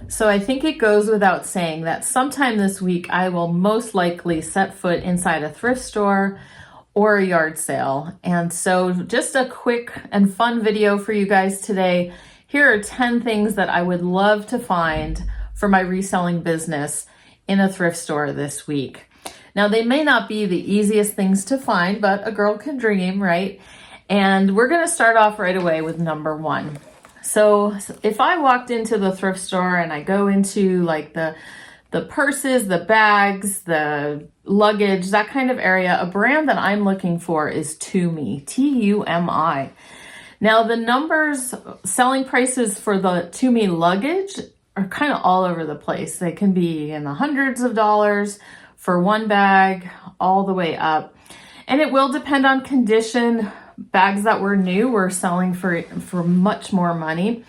So I think it goes without saying that sometime this week I will most likely set foot inside a thrift store or a yard sale. And so just a quick and fun video for you guys today. Here are 10 things that I would love to find for my reselling business in a thrift store this week. Now, they may not be the easiest things to find, but a girl can dream, right? And we're gonna start off right away with number one. So if I walked into the thrift store and I go into like the purses, the bags, the luggage, that kind of area, a brand that I'm looking for is Tumi, T-U-M-I. Now the selling prices for the Tumi luggage are kind of all over the place. They can be in the hundreds of dollars for one bag, all the way up. And it will depend on condition. Bags that were new were selling for much more money.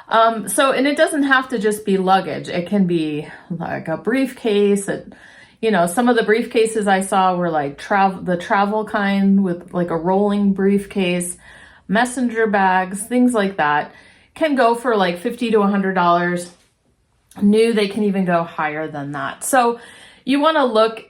And it doesn't have to just be luggage. It can be like a briefcase. Some of the briefcases I saw were like the travel kind with like a rolling briefcase, messenger bags, things like that. Can go for like $50 to $100. New, they can even go higher than that. So you want to look,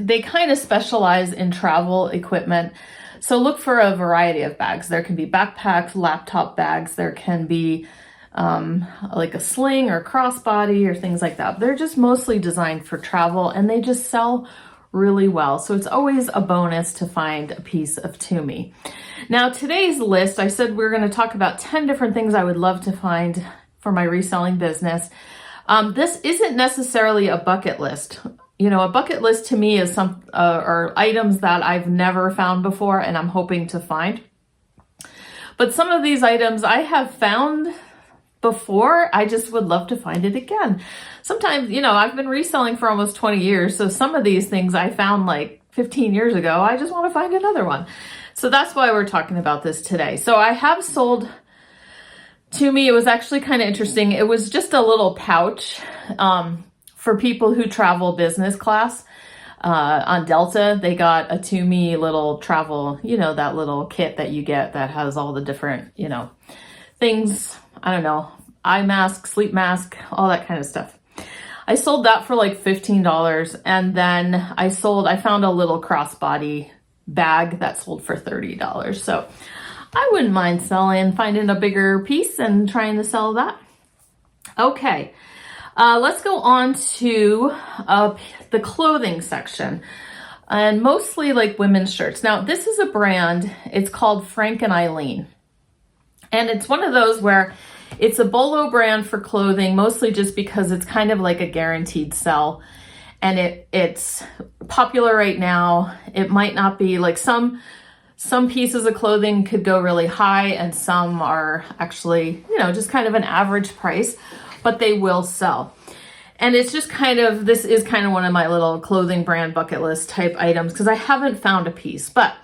they kind of specialize in travel equipment. So look for a variety of bags. There can be backpacks, laptop bags. There can be like a sling or crossbody or things like that. They're just mostly designed for travel and they just sell really well. So it's always a bonus to find a piece of Tumi. Now today's list, I said we're going to talk about 10 different things I would love to find for my reselling business. This isn't necessarily a bucket list. A bucket list to me is are items that I've never found before and I'm hoping to find. But some of these items I have found before, I just would love to find it again. Sometimes, I've been reselling for almost 20 years. So some of these things I found like 15 years ago, I just want to find another one. So that's why we're talking about this today. So I have sold Tumi. It was actually kind of interesting. It was just a little pouch, for people who travel business class. On Delta, they got a Tumi little travel, that little kit that you get that has all the different, things, I don't know, eye mask, sleep mask, all that kind of stuff. I sold that for like $15. And then I found a little crossbody bag that sold for $30. So I wouldn't mind finding a bigger piece and trying to sell that. Okay. Let's go on to the clothing section, and mostly like women's shirts. Now, this is a brand, it's called Frank and Eileen. And it's one of those where it's a BOLO brand for clothing, mostly just because it's kind of like a guaranteed sell. And it's popular right now. It might not be like some pieces of clothing could go really high and some are actually, just kind of an average price, but they will sell. And it's just this is kind of one of my little clothing brand bucket list type items because I haven't found a piece. But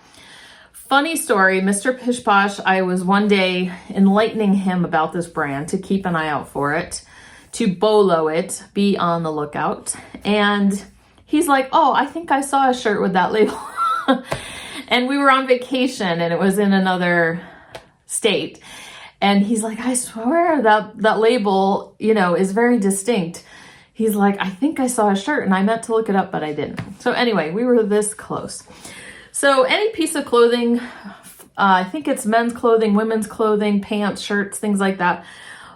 funny story, Mr. Pish Posh, I was one day enlightening him about this brand to keep an eye out for it, to BOLO it, be on the lookout. And he's like, oh, I think I saw a shirt with that label. And we were on vacation and it was in another state. And he's like, I swear that label, is very distinct. He's like, I think I saw a shirt and I meant to look it up, but I didn't. So anyway, we were this close. So any piece of clothing, I think it's men's clothing, women's clothing, pants, shirts, things like that.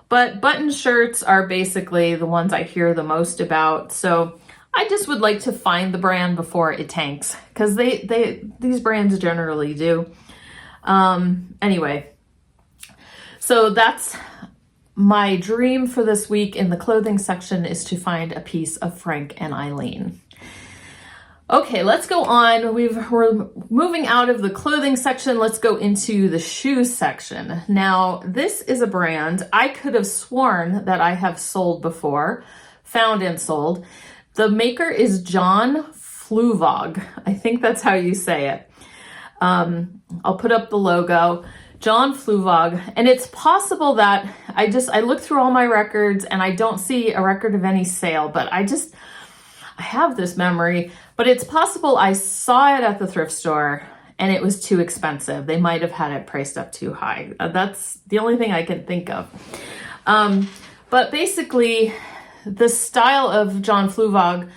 But button shirts are basically the ones I hear the most about. So I just would like to find the brand before it tanks because these brands generally do. Anyway. So that's my dream for this week in the clothing section, is to find a piece of Frank and Eileen. Okay, let's go on. We're moving out of the clothing section. Let's go into the shoes section. Now, this is a brand I could have sworn that I have sold before, found and sold. The maker is John Fluvog. I think that's how you say it. I'll put up the logo. John Fluvog, and it's possible that I looked through all my records and I don't see a record of any sale, but I have this memory, but it's possible I saw it at the thrift store and it was too expensive. They might have had it priced up too high. That's the only thing I can think of. But basically, the style of John Fluvog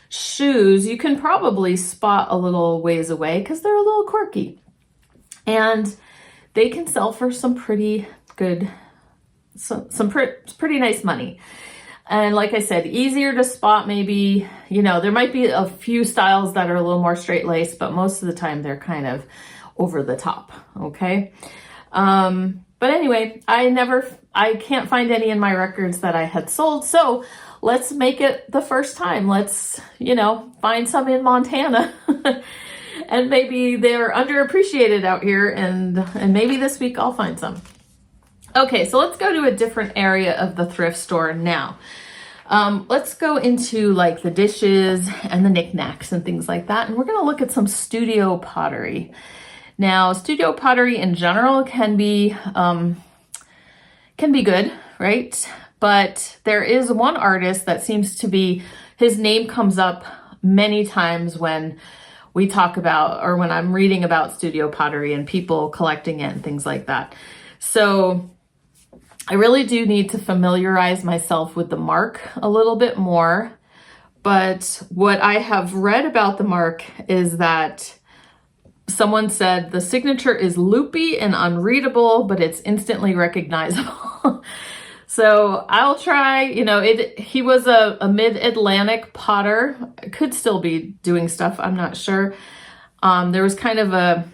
shoes, you can probably spot a little ways away because they're a little quirky. And they can sell for some pretty good, pretty nice money. And like I said, easier to spot maybe, you know, there might be a few styles that are a little more straight laced, but most of the time they're kind of over the top, okay? But anyway, I can't find any in my records that I had sold, so let's make it the first time. Let's, you know, find some in Montana. And maybe they're underappreciated out here, and maybe this week I'll find some. Okay, so let's go to a different area of the thrift store now. Let's go into like the dishes and the knickknacks and things like that. And we're going to look at some studio pottery. Now, studio pottery in general can be good, right? But there is one artist that seems to be, his name comes up many times when we talk about, or when I'm reading about studio pottery and people collecting it and things like that. So I really do need to familiarize myself with the mark a little bit more. But what I have read about the mark is that someone said the signature is loopy and unreadable, but it's instantly recognizable. So I'll try, you know, he was a mid-Atlantic potter. Could still be doing stuff, I'm not sure. There was kind of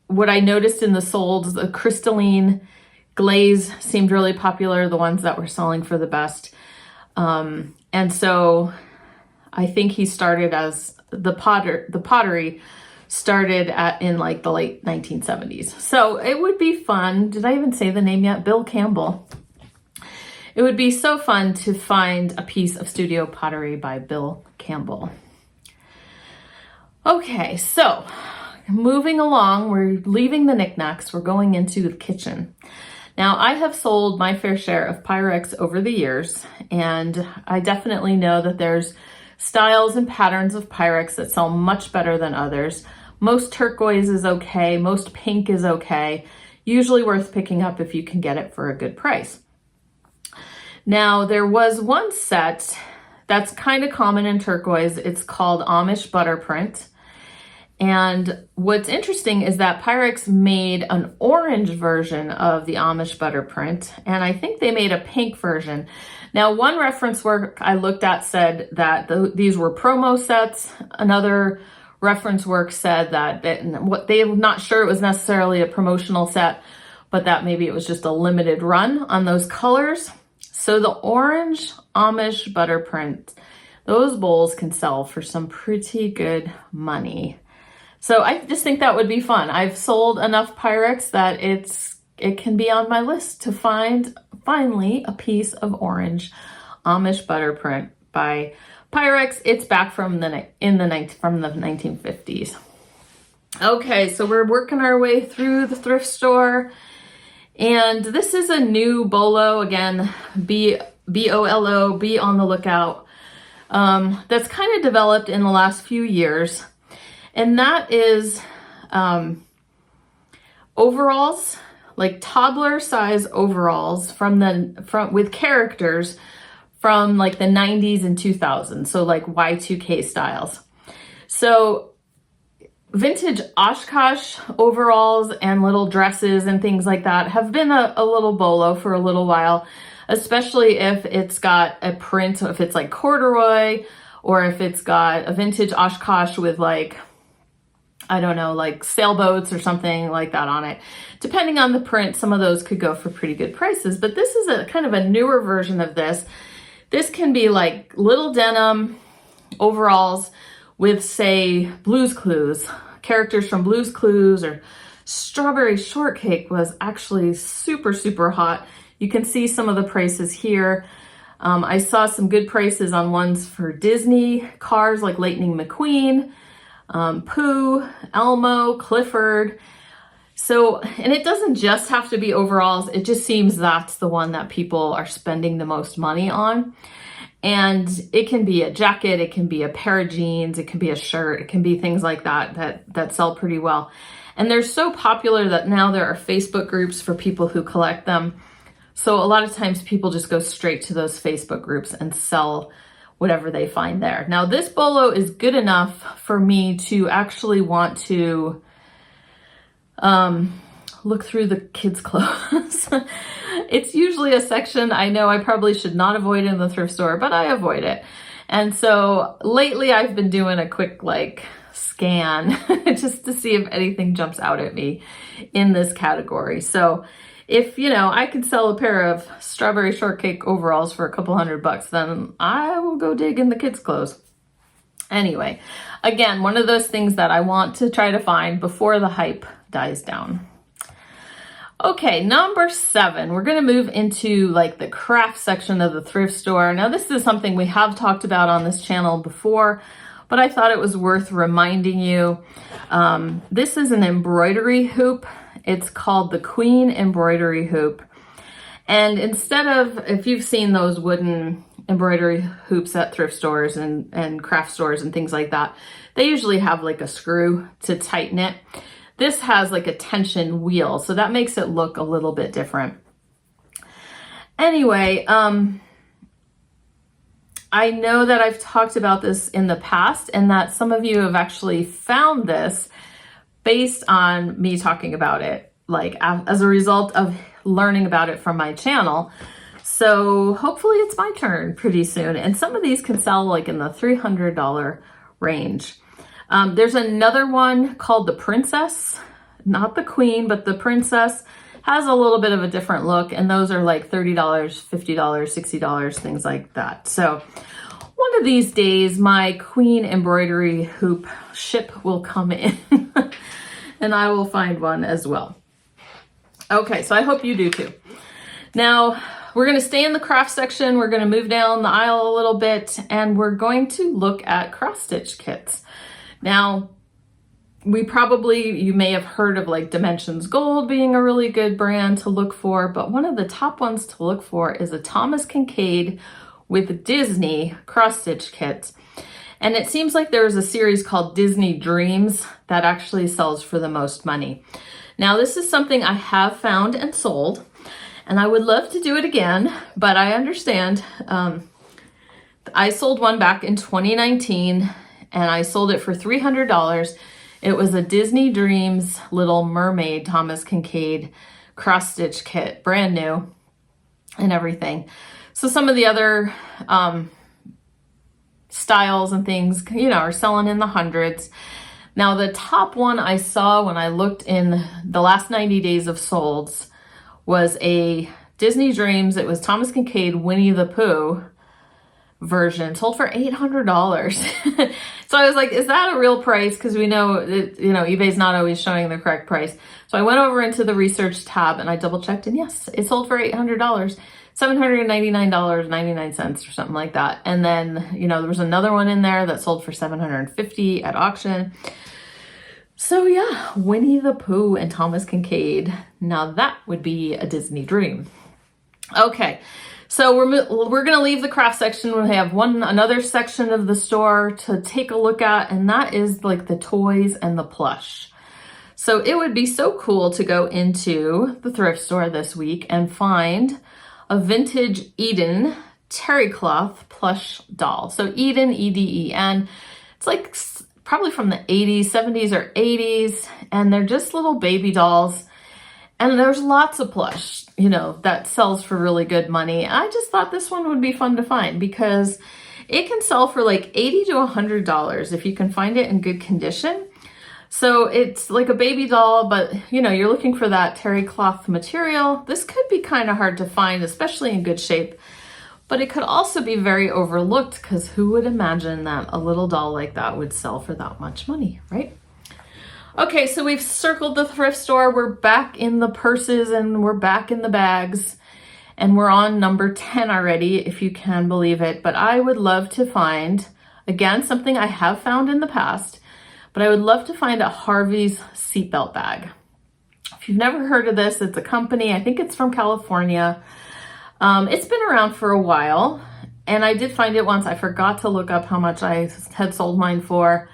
what I noticed in the solds, the crystalline glaze seemed really popular, the ones that were selling for the best. And so I think he started as the pottery started in like the late 1970s. So it would be fun. Did I even say the name yet? Bill Campbell. It would be so fun to find a piece of studio pottery by Bill Campbell. Okay, so moving along, we're leaving the knickknacks. We're going into the kitchen. Now, I have sold my fair share of Pyrex over the years, and I definitely know that there's styles and patterns of Pyrex that sell much better than others. Most turquoise is okay, most pink is okay, usually worth picking up if you can get it for a good price. Now, there was one set that's kind of common in turquoise. It's called Amish butter print. And what's interesting is that Pyrex made an orange version of the Amish butter print, and I think they made a pink version. Now, one reference work I looked at said that these were promo sets. Another reference work said that they're not sure it was necessarily a promotional set, but that maybe it was just a limited run on those colors. So the orange Amish butter print, those bowls can sell for some pretty good money. So I just think that would be fun. I've sold enough Pyrex that it can be on my list to find finally a piece of orange Amish butter print by Pyrex. It's back from the 1950s. Okay, so we're working our way through the thrift store. And this is a new BOLO, again, B-O-L-O, be on the lookout, that's kind of developed in the last few years. And that is overalls, like toddler size overalls with characters from like the 90s and 2000s. So like Y2K styles. So vintage Oshkosh overalls and little dresses and things like that have been a little BOLO for a little while, especially if it's got a print, if it's like corduroy, or if it's got a vintage Oshkosh with like, I don't know, like sailboats or something like that on it. Depending on the print, some of those could go for pretty good prices, but this is a kind of a newer version of this. This can be like little denim overalls with, say, Blue's Clues, characters from Blue's Clues, or Strawberry Shortcake was actually super, super hot. You can see some of the prices here. I saw some good prices on ones for Disney cars like Lightning McQueen, Pooh, Elmo, Clifford. So, and it doesn't just have to be overalls. It just seems that's the one that people are spending the most money on. And it can be a jacket, it can be a pair of jeans, it can be a shirt, it can be things like that sell pretty well. And they're so popular that now there are Facebook groups for people who collect them. So a lot of times people just go straight to those Facebook groups and sell whatever they find there. Now this BOLO is good enough for me to actually want to look through the kids' clothes. It's usually a section I know I probably should not avoid in the thrift store, but I avoid it. And so lately I've been doing a quick scan just to see if anything jumps out at me in this category. So if, I could sell a pair of strawberry shortcake overalls for a couple $100, then I will go dig in the kids' clothes. Anyway, again, one of those things that I want to try to find before the hype dies down. Okay, number 7, we're going to move into the craft section of the thrift store. Now, this is something we have talked about on this channel before, but I thought it was worth reminding you. This is an embroidery hoop. It's called the Queen embroidery hoop. And instead of, if you've seen those wooden embroidery hoops at thrift stores and craft stores and things like that, they usually have a screw to tighten it. This has a tension wheel, so that makes it look a little bit different. Anyway, I know that I've talked about this in the past and that some of you have actually found this based on me talking about it, as a result of learning about it from my channel. So hopefully it's my turn pretty soon. And some of these can sell in the $300 range. There's another one called the Princess, not the Queen, but the Princess. Has a little bit of a different look, and those are $30, $50, $60, things like that. So one of these days, my Queen embroidery hoop ship will come in and I will find one as well. Okay, so I hope you do too. Now, we're going to stay in the craft section. We're going to move down the aisle a little bit, and we're going to look at cross-stitch kits. Now, you may have heard of Dimensions Gold being a really good brand to look for, but one of the top ones to look for is a Thomas Kincaid with Disney cross-stitch kits. And it seems like there's a series called Disney Dreams that actually sells for the most money. Now, this is something I have found and sold, and I would love to do it again, but I understand. I sold one back in 2019, and I sold it for $300. It was a Disney Dreams Little Mermaid Thomas Kincaid cross-stitch kit, brand new and everything. So some of the other styles and things, are selling in the hundreds. Now, the top one I saw when I looked in the last 90 days of solds was a Disney Dreams. It was Thomas Kincaid Winnie the Pooh version, sold for $800. So I was like, is that a real price? Because we know that, eBay's not always showing the correct price. So I went over into the research tab and I double checked, and yes, it sold for $800, $799.99 or something like that. And then, there was another one in there that sold for $750 at auction. So yeah, Winnie the Pooh and Thomas Kincaid. Now that would be a Disney dream. Okay. So we're going to leave the craft section. We have another section of the store to take a look at, and that is the toys and the plush. So it would be so cool to go into the thrift store this week and find a vintage Eden terry cloth plush doll. So Eden, E-D-E-N. It's probably from the 80s, 70s or 80s, and they're just little baby dolls. And there's lots of plush, that sells for really good money. I just thought this one would be fun to find because it can sell for $80 to $100 if you can find it in good condition. So it's like a baby doll, but you're looking for that terry cloth material. This could be kind of hard to find, especially in good shape, but it could also be very overlooked because who would imagine that a little doll like that would sell for that much money, right? Okay, so we've circled the thrift store. We're back in the purses and we're back in the bags, and we're on number 10 already, if you can believe it. But I would love to find, again, something I have found in the past, but I would love to find a Harvey's seatbelt bag. If you've never heard of this, it's a company, I think it's from California. It's been around for a while, and I did find it once. I forgot to look up how much I had sold mine for.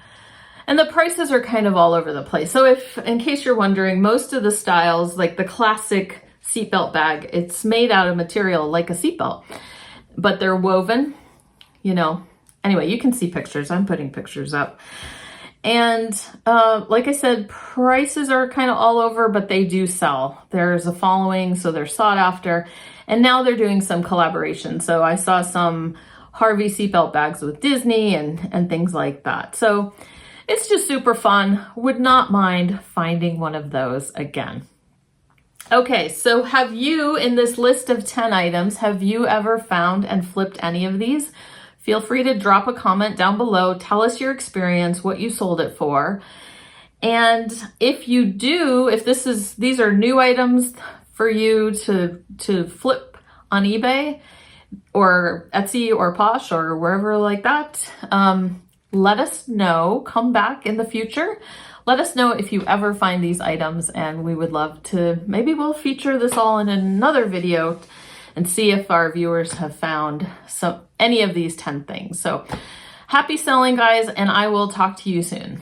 And the prices are kind of all over the place. So in case you're wondering, most of the styles, like the classic seatbelt bag. It's made out of material like a seatbelt, but they're woven, you know. Anyway, you can see pictures. I'm putting pictures up. And like I said, prices are kind of all over, but they do sell. There's a following, so they're sought after. And now they're doing some collaboration. So I saw some Harvey seatbelt bags with Disney and things like that. So it's just super fun. Would not mind finding one of those again. Okay, so have you, in this list of 10 items, have you ever found and flipped any of these? Feel free to drop a comment down below. Tell us your experience, what you sold it for. And if you do, if these are new items for you to flip on eBay or Etsy or Posh or wherever like that, let us know. Come back in the future. Let us know if you ever find these items, and we would love to, maybe we'll feature this all in another video and see if our viewers have found any of these 10 things. So happy selling, guys, and I will talk to you soon.